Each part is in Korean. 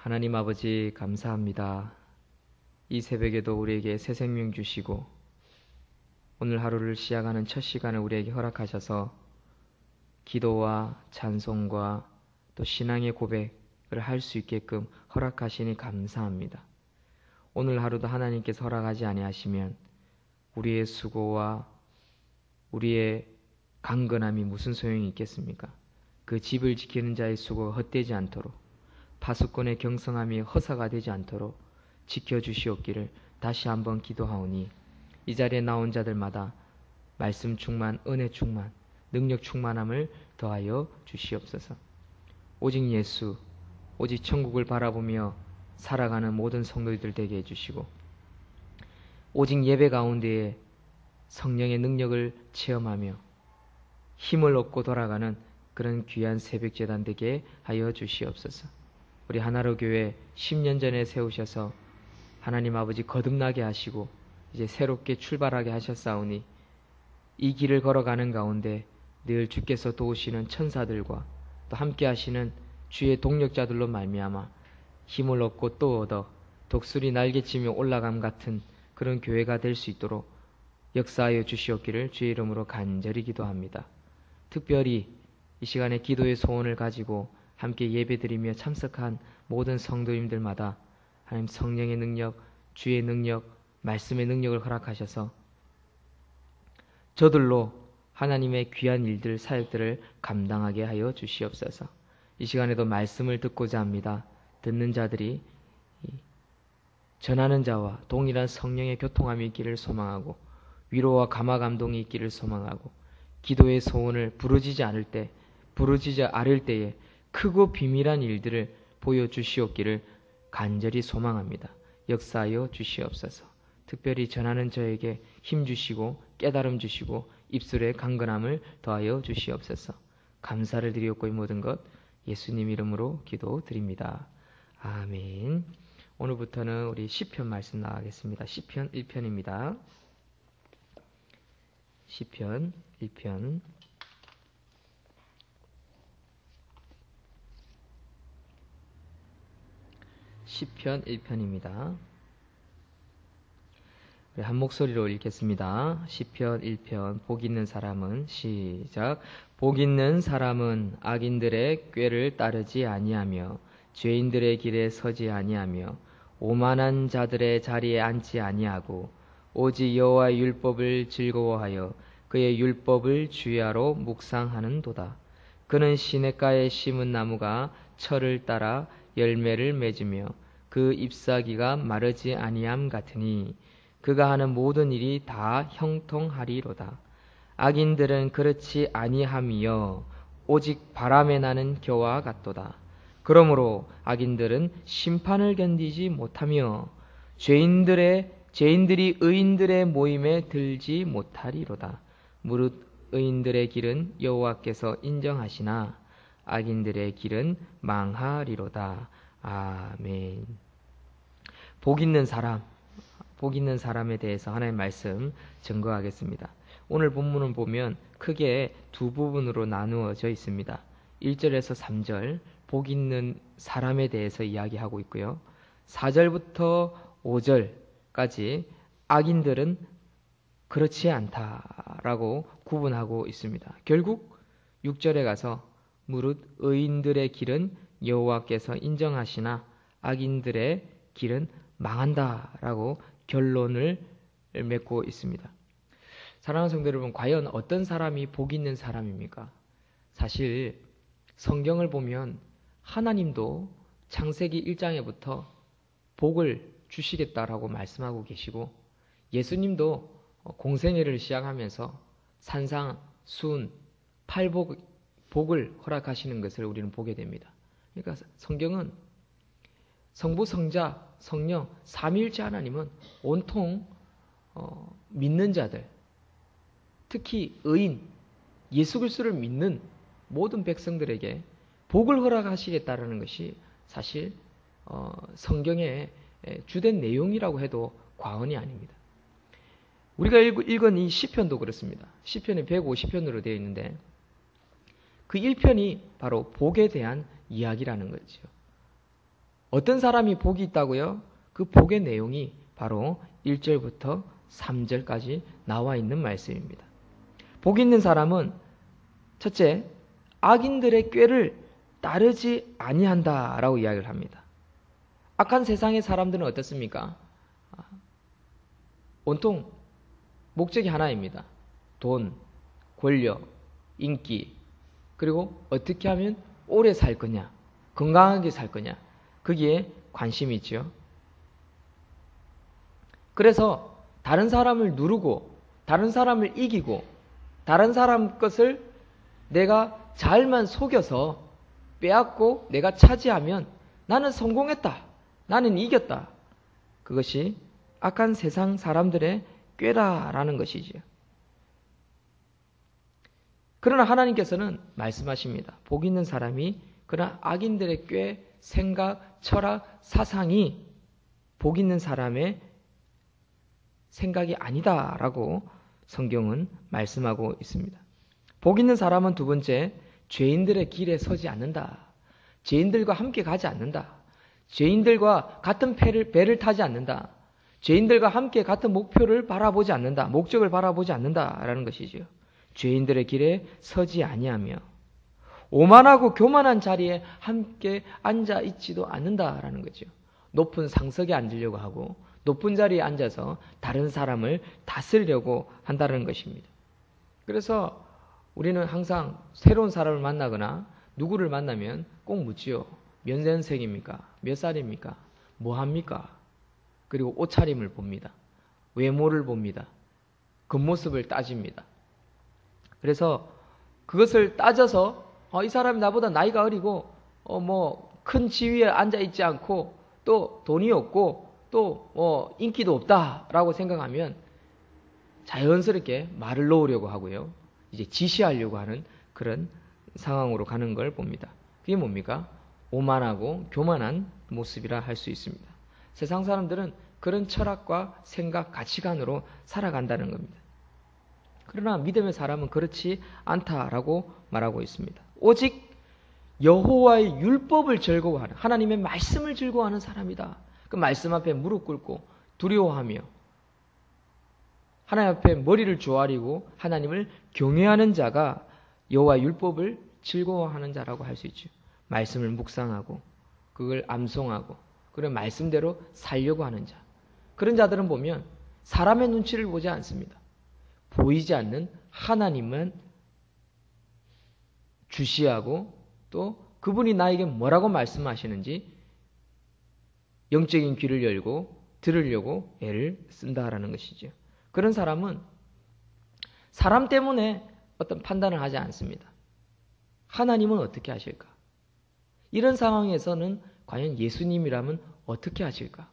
하나님 아버지 감사합니다. 이 새벽에도 우리에게 새 생명 주시고 오늘 하루를 시작하는 첫 시간을 우리에게 허락하셔서 기도와 찬송과 또 신앙의 고백을 할 수 있게끔 허락하시니 감사합니다. 오늘 하루도 하나님께서 허락하지 아니하시면 우리의 수고와 우리의 강건함이 무슨 소용이 있겠습니까? 그 집을 지키는 자의 수고가 헛되지 않도록 파수꾼의 경성함이 허사가 되지 않도록 지켜주시옵기를 다시 한번 기도하오니 이 자리에 나온 자들마다 말씀 충만, 은혜 충만, 능력 충만함을 더하여 주시옵소서. 오직 예수, 오직 천국을 바라보며 살아가는 모든 성도들 되게 해주시고 오직 예배 가운데에 성령의 능력을 체험하며 힘을 얻고 돌아가는 그런 귀한 새벽제단 되게 하여 주시옵소서. 우리 하나로 교회 10년 전에 세우셔서 하나님 아버지 거듭나게 하시고 이제 새롭게 출발하게 하셨사오니 이 길을 걸어가는 가운데 늘 주께서 도우시는 천사들과 또 함께 하시는 주의 동력자들로 말미암아 힘을 얻고 또 얻어 독수리 날개치며 올라감 같은 그런 교회가 될 수 있도록 역사하여 주시옵기를 주의 이름으로 간절히 기도합니다. 특별히 이 시간에 기도의 소원을 가지고 함께 예배드리며 참석한 모든 성도님들마다 하나님 성령의 능력, 주의 능력, 말씀의 능력을 허락하셔서 저들로 하나님의 귀한 일들, 사역들을 감당하게 하여 주시옵소서. 이 시간에도 말씀을 듣고자 합니다. 듣는 자들이 전하는 자와 동일한 성령의 교통함이 있기를 소망하고 위로와 감화 감동이 있기를 소망하고 기도의 소원을 부르짖지 않을 때에 크고 비밀한 일들을 보여주시옵기를 간절히 소망합니다. 역사하여 주시옵소서. 특별히 전하는 저에게 힘 주시고 깨달음 주시고 입술의 강건함을 더하여 주시옵소서. 감사를 드리옵고 이 모든 것 예수님 이름으로 기도드립니다. 아멘. 오늘부터는 우리 시편 말씀 나가겠습니다. 시편 1편입니다. 시편 1편 시편 1편입니다. 우리 한 목소리로 읽겠습니다. 시편 1편 복 있는 사람은 시작. 복 있는 사람은 악인들의 꾀를 따르지 아니하며 죄인들의 길에 서지 아니하며 오만한 자들의 자리에 앉지 아니하고 오직 여호와의 율법을 즐거워하여 그의 율법을 주야로 묵상하는도다. 그는 시냇가에 심은 나무가 철을 따라 열매를 맺으며 그 잎사귀가 마르지 아니함 같으니 그가 하는 모든 일이 다 형통하리로다. 악인들은 그렇지 아니함이여 오직 바람에 나는 겨와 같도다. 그러므로 악인들은 심판을 견디지 못하며 죄인들이 의인들의 모임에 들지 못하리로다. 무릇 의인들의 길은 여호와께서 인정하시나 악인들의 길은 망하리로다. 아멘. 복 있는 사람에 대해서 하나님의 말씀 증거하겠습니다. 오늘 본문을 보면 크게 두 부분으로 나누어져 있습니다. 1절에서 3절 복 있는 사람에 대해서 이야기하고 있고요. 4절부터 5절까지 악인들은 그렇지 않다라고 구분하고 있습니다. 결국 6절에 가서 무릇 의인들의 길은 여호와께서 인정하시나 악인들의 길은 망한다라고 결론을 맺고 있습니다. 사랑하는 성도 여러분, 과연 어떤 사람이 복 있는 사람입니까? 사실 성경을 보면 하나님도 창세기 1장에부터 복을 주시겠다라고 말씀하고 계시고 예수님도 공생애를 시작하면서 산상, 순, 팔복을 허락하시는 것을 우리는 보게 됩니다. 그러니까 성경은 성부, 성자, 성령, 삼위일체 하나님은 온통 믿는 자들, 특히 의인, 예수 그리스도를 믿는 모든 백성들에게 복을 허락하시겠다라는 것이 사실 성경의 주된 내용이라고 해도 과언이 아닙니다. 우리가 읽은 이 시편도 그렇습니다. 시편이 150편으로 되어 있는데 그 1편이 바로 복에 대한 이야기라는 거죠. 어떤 사람이 복이 있다고요? 그 복의 내용이 바로 1절부터 3절까지 나와 있는 말씀입니다. 복 있는 사람은 첫째, 악인들의 꾀를 따르지 아니한다라고 이야기를 합니다. 악한 세상의 사람들은 어떻습니까? 온통 목적이 하나입니다. 돈, 권력, 인기, 그리고 어떻게 하면 오래 살 거냐, 건강하게 살 거냐, 거기에 관심이 있죠. 그래서 다른 사람을 누르고, 다른 사람을 이기고, 다른 사람 것을 내가 잘만 속여서 빼앗고 내가 차지하면 나는 성공했다, 나는 이겼다. 그것이 악한 세상 사람들의 꾀다라는 것이지요. 그러나 하나님께서는 말씀하십니다. 복 있는 사람이 그러나 악인들의 꾀, 생각, 철학, 사상이 복 있는 사람의 생각이 아니다라고 성경은 말씀하고 있습니다. 복 있는 사람은 두 번째, 죄인들의 길에 서지 않는다. 죄인들과 함께 가지 않는다. 죄인들과 같은 배를 타지 않는다. 죄인들과 함께 같은 목표를 바라보지 않는다. 목적을 바라보지 않는다라는 것이지요. 죄인들의 길에 서지 아니하며 오만하고 교만한 자리에 함께 앉아 있지도 않는다라는 거죠. 높은 상석에 앉으려고 하고 높은 자리에 앉아서 다른 사람을 다스리려고 한다는 것입니다. 그래서 우리는 항상 새로운 사람을 만나거나 누구를 만나면 꼭 묻지요. 몇 년생입니까? 몇 살입니까? 뭐 합니까? 그리고 옷차림을 봅니다. 외모를 봅니다. 겉모습을 따집니다. 그래서 그것을 따져서 이 사람이 나보다 나이가 어리고 큰 지위에 앉아 있지 않고 또 돈이 없고 또 인기도 없다라고 생각하면 자연스럽게 말을 놓으려고 하고요. 이제 지시하려고 하는 그런 상황으로 가는 걸 봅니다. 그게 뭡니까? 오만하고 교만한 모습이라 할 수 있습니다. 세상 사람들은 그런 철학과 생각, 가치관으로 살아간다는 겁니다. 그러나 믿음의 사람은 그렇지 않다라고 말하고 있습니다. 오직 여호와의 율법을 즐거워하는, 하나님의 말씀을 즐거워하는 사람이다. 그 말씀 앞에 무릎 꿇고 두려워하며 하나님 앞에 머리를 조아리고 하나님을 경외하는 자가 여호와의 율법을 즐거워하는 자라고 할 수 있죠. 말씀을 묵상하고 그걸 암송하고 그런 말씀대로 살려고 하는 자. 그런 자들은 보면 사람의 눈치를 보지 않습니다. 보이지 않는 하나님은 주시하고 또 그분이 나에게 뭐라고 말씀하시는지 영적인 귀를 열고 들으려고 애를 쓴다라는 것이죠. 그런 사람은 사람 때문에 어떤 판단을 하지 않습니다. 하나님은 어떻게 하실까? 이런 상황에서는 과연 예수님이라면 어떻게 하실까?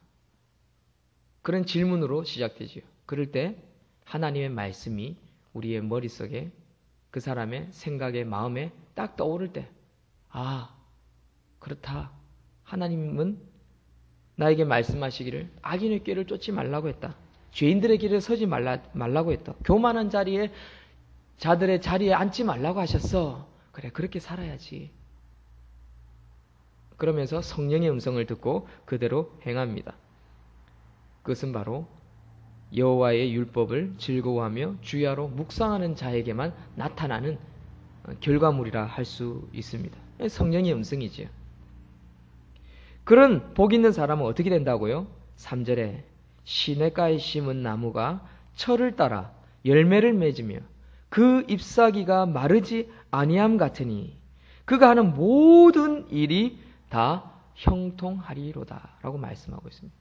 그런 질문으로 시작되죠. 그럴 때 하나님의 말씀이 우리의 머릿속에 그 사람의 생각에 마음에 딱 떠오를 때 그렇다. 하나님은 나에게 말씀하시기를 악인의 꾀를 쫓지 말라고 했다. 죄인들의 길에 서지 말라고 했다. 교만한 자들의 자리에 앉지 말라고 하셨어. 그래, 그렇게 살아야지. 그러면서 성령의 음성을 듣고 그대로 행합니다. 그것은 바로 여호와의 율법을 즐거워하며 주야로 묵상하는 자에게만 나타나는 결과물이라 할 수 있습니다. 성령의 음성이지요. 그런 복 있는 사람은 어떻게 된다고요? 3절에 시냇가에 심은 나무가 철을 따라 열매를 맺으며 그 잎사귀가 마르지 아니함 같으니 그가 하는 모든 일이 다 형통하리로다 라고 말씀하고 있습니다.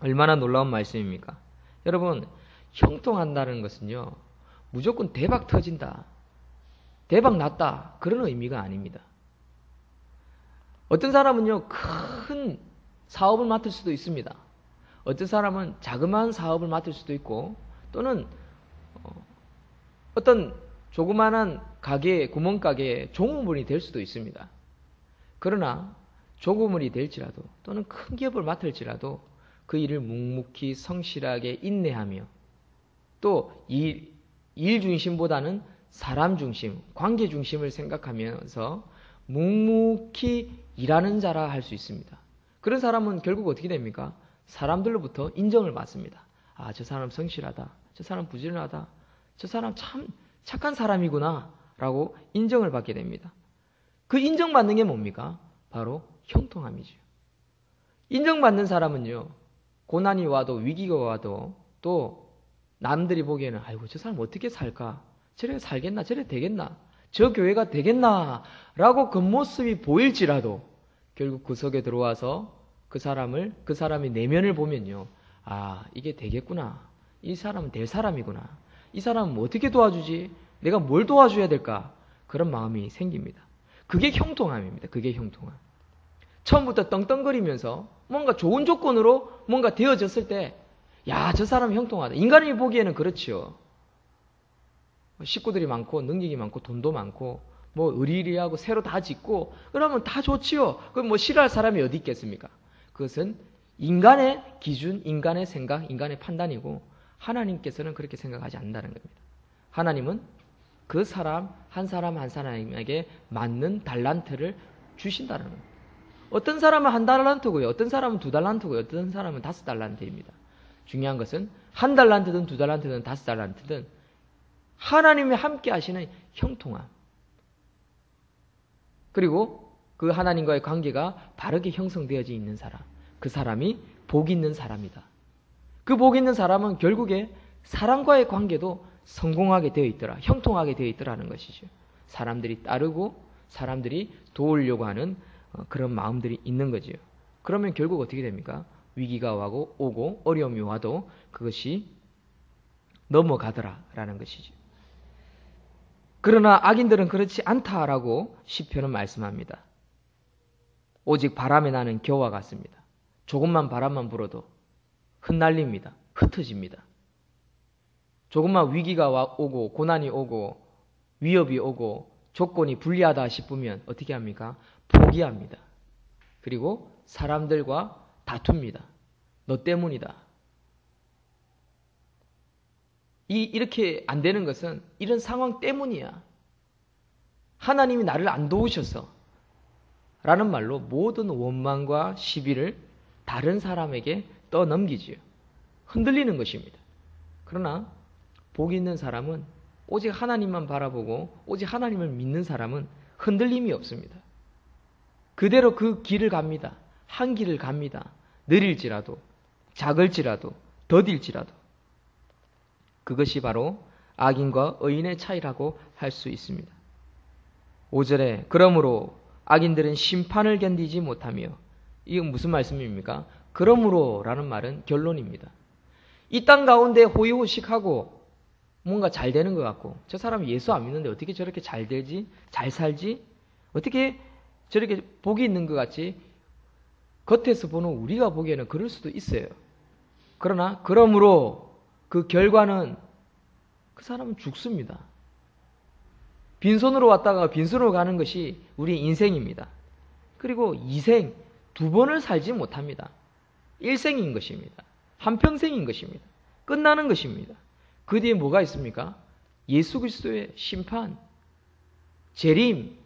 얼마나 놀라운 말씀입니까? 여러분, 형통한다는 것은요, 무조건 대박 터진다, 대박 났다, 그런 의미가 아닙니다. 어떤 사람은요, 큰 사업을 맡을 수도 있습니다. 어떤 사람은 자그마한 사업을 맡을 수도 있고, 또는 어떤 조그마한 가게, 구멍가게의 종업원이 될 수도 있습니다. 그러나 종업원이 될지라도 또는 큰 기업을 맡을지라도 그 일을 묵묵히 성실하게 인내하며 또 일 중심보다는 사람 중심, 관계 중심을 생각하면서 묵묵히 일하는 자라 할 수 있습니다. 그런 사람은 결국 어떻게 됩니까? 사람들로부터 인정을 받습니다. 아, 저 사람 성실하다. 저 사람 부지런하다. 저 사람 참 착한 사람이구나 라고 인정을 받게 됩니다. 그 인정받는 게 뭡니까? 바로 형통함이죠. 인정받는 사람은요, 고난이 와도 위기가 와도 또 남들이 보기에는 아이고 저 사람 어떻게 살까? 저래 살겠나? 저래 되겠나? 저 교회가 되겠나? 라고 겉모습이 보일지라도 결국 그 속에 들어와서 그 사람의 내면을 보면요, 아, 이게 되겠구나. 이 사람은 될 사람이구나. 이 사람은 뭐 어떻게 도와주지? 내가 뭘 도와줘야 될까? 그런 마음이 생깁니다. 그게 형통함입니다. 그게 형통함. 처음부터 떵떵거리면서 뭔가 좋은 조건으로 뭔가 되어졌을 때, 야, 저 사람 형통하다. 인간이 보기에는 그렇지요. 식구들이 많고 능력이 많고 돈도 많고 뭐 의리의리하고 새로 다 짓고 그러면 다 좋지요. 그럼 뭐 싫어할 사람이 어디 있겠습니까? 그것은 인간의 기준, 인간의 생각, 인간의 판단이고 하나님께서는 그렇게 생각하지 않는다는 겁니다. 하나님은 그 사람 한 사람에게 맞는 달란트를 주신다는 겁니다. 어떤 사람은 1달란트고요. 어떤 사람은 2달란트고요. 어떤 사람은 5달란트입니다. 중요한 것은 1달란트든 2달란트든 5달란트든 하나님이 함께 하시는 형통함. 그리고 그 하나님과의 관계가 바르게 형성되어져 있는 사람. 그 사람이 복 있는 사람이다. 그 복 있는 사람은 결국에 사람과의 관계도 성공하게 되어 있더라. 형통하게 되어 있더라는 것이죠. 사람들이 따르고 사람들이 도우려고 하는 그런 마음들이 있는 거지요. 그러면 결국 어떻게 됩니까? 위기가 오고 어려움이 와도 그것이 넘어가더라라는 것이죠. 그러나 악인들은 그렇지 않다라고 시편은 말씀합니다. 오직 바람에 나는 겨와 같습니다. 조금만 바람만 불어도 흩날립니다. 흩어집니다. 조금만 위기가 오고 고난이 오고 위협이 오고 조건이 불리하다 싶으면 어떻게 합니까? 포기합니다. 그리고 사람들과 다툽니다. 너 때문이다. 이렇게 안 되는 것은 이런 상황 때문이야. 하나님이 나를 안 도우셔서 라는 말로 모든 원망과 시비를 다른 사람에게 떠넘기지요. 흔들리는 것입니다. 그러나 복 있는 사람은 오직 하나님만 바라보고 오직 하나님을 믿는 사람은 흔들림이 없습니다. 그대로 그 길을 갑니다. 한 길을 갑니다. 느릴지라도 작을지라도 더딜지라도 그것이 바로 악인과 의인의 차이라고 할 수 있습니다. 5절에 그러므로 악인들은 심판을 견디지 못하며 이건 무슨 말씀입니까? 그러므로 라는 말은 결론입니다. 이 땅 가운데 호의호식하고 뭔가 잘 되는 것 같고 저 사람 예수 안 믿는데 어떻게 저렇게 잘 되지? 잘 살지? 어떻게 저렇게 복이 있는 것 같지? 겉에서 보는 우리가 보기에는 그럴 수도 있어요. 그러나 그러므로 그 결과는 그 사람은 죽습니다. 빈손으로 왔다가 빈손으로 가는 것이 우리 인생입니다. 그리고 2생, 2번을 살지 못합니다. 1생인 것입니다. 한평생인 것입니다. 끝나는 것입니다. 그 뒤에 뭐가 있습니까? 예수 그리스도의 심판, 재림,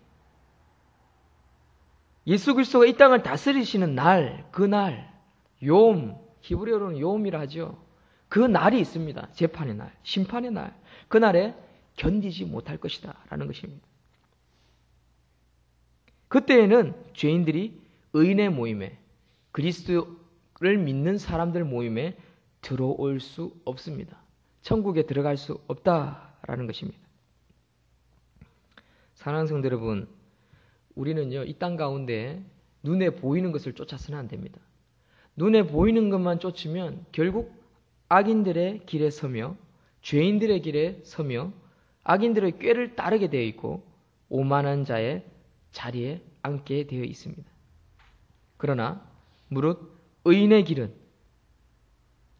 예수 그리스도가 이 땅을 다스리시는 날, 그날, 요음, 히브리어로는 요음이라 하죠. 그 날이 있습니다. 재판의 날, 심판의 날. 그날에 견디지 못할 것이다 라는 것입니다. 그때에는 죄인들이 의인의 모임에 그리스도를 믿는 사람들 모임에 들어올 수 없습니다. 천국에 들어갈 수 없다라는 것입니다. 사랑하는 성도 여러분, 우리는요 이 땅 가운데 눈에 보이는 것을 쫓아서는 안 됩니다. 눈에 보이는 것만 쫓으면 결국 악인들의 길에 서며 죄인들의 길에 서며 악인들의 꾀를 따르게 되어 있고 오만한 자의 자리에 앉게 되어 있습니다. 그러나 무릇 의인의 길은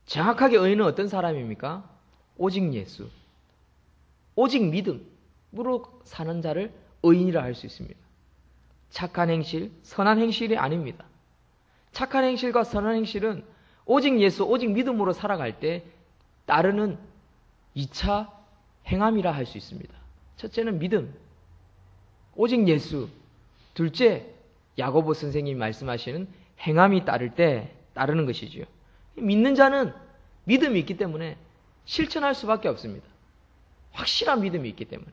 정확하게 의인은 어떤 사람입니까? 오직 예수, 오직 믿음으로 사는 자를 의인이라 할 수 있습니다. 착한 행실, 선한 행실이 아닙니다. 착한 행실과 선한 행실은 오직 예수, 오직 믿음으로 살아갈 때 따르는 2차 행함이라 할 수 있습니다. 첫째는 믿음, 오직 예수. 둘째, 야고보 선생님이 말씀하시는 행함이 따를 때 따르는 것이지요. 믿는 자는 믿음이 있기 때문에 실천할 수밖에 없습니다. 확실한 믿음이 있기 때문에.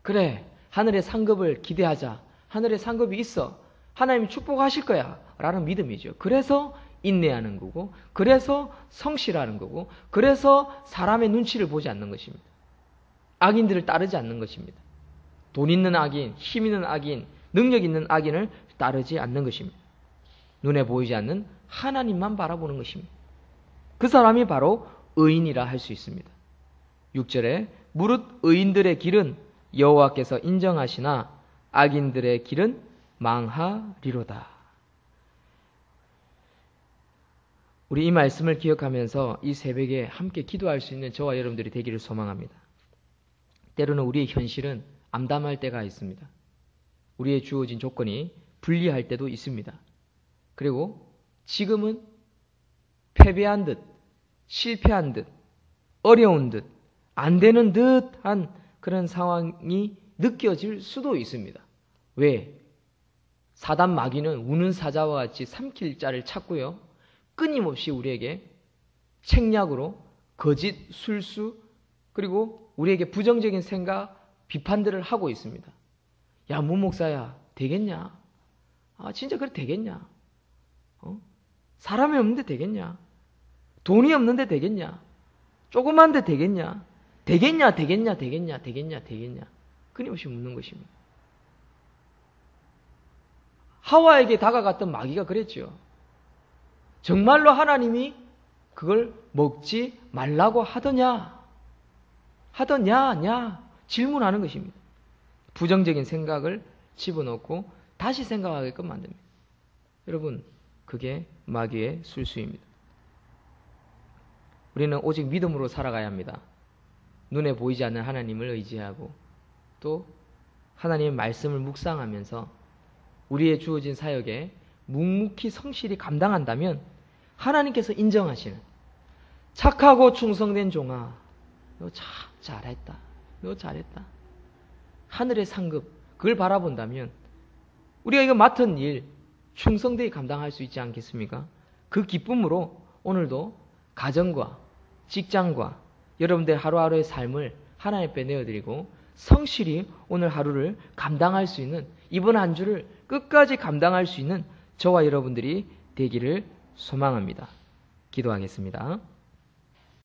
그래, 하늘의 상급을 기대하자. 하늘의 상급이 있어. 하나님이 축복하실 거야. 라는 믿음이죠. 그래서 인내하는 거고, 그래서 성실하는 거고, 그래서 사람의 눈치를 보지 않는 것입니다. 악인들을 따르지 않는 것입니다. 돈 있는 악인, 힘 있는 악인, 능력 있는 악인을 따르지 않는 것입니다. 눈에 보이지 않는 하나님만 바라보는 것입니다. 그 사람이 바로 의인이라 할 수 있습니다. 6절에 무릇 의인들의 길은 여호와께서 인정하시나 악인들의 길은 망하리로다. 우리 이 말씀을 기억하면서 이 새벽에 함께 기도할 수 있는 저와 여러분들이 되기를 소망합니다. 때로는 우리의 현실은 암담할 때가 있습니다. 우리의 주어진 조건이 불리할 때도 있습니다. 그리고 지금은 패배한 듯, 실패한 듯, 어려운 듯, 안 되는 듯한 그런 상황이 느껴질 수도 있습니다. 왜? 사단 마귀는 우는 사자와 같이 삼킬 자를 찾고요. 끊임없이 우리에게 책략으로 거짓, 술수, 그리고 우리에게 부정적인 생각, 비판들을 하고 있습니다. 야, 문 목사야, 되겠냐? 아, 진짜 그래 되겠냐? 사람이 없는데 되겠냐? 돈이 없는데 되겠냐? 조그만 데 되겠냐? 되겠냐? 끊임없이 묻는 것입니다. 하와에게 다가갔던 마귀가 그랬죠. 정말로 하나님이 그걸 먹지 말라고 하더냐? 질문하는 것입니다. 부정적인 생각을 집어넣고 다시 생각하게끔 만듭니다. 여러분, 그게 마귀의 술수입니다. 우리는 오직 믿음으로 살아가야 합니다. 눈에 보이지 않는 하나님을 의지하고 또 하나님의 말씀을 묵상하면서 우리의 주어진 사역에 묵묵히 성실히 감당한다면 하나님께서 인정하시는 착하고 충성된 종아, 너 참 잘했다. 너 잘했다. 하늘의 상급, 그걸 바라본다면 우리가 이거 맡은 일 충성되게 감당할 수 있지 않겠습니까? 그 기쁨으로 오늘도 가정과 직장과 여러분들 하루하루의 삶을 하나님 앞에 내어드리고 성실히 오늘 하루를 감당할 수 있는, 이번 한 주를 끝까지 감당할 수 있는 저와 여러분들이 되기를 소망합니다. 기도하겠습니다.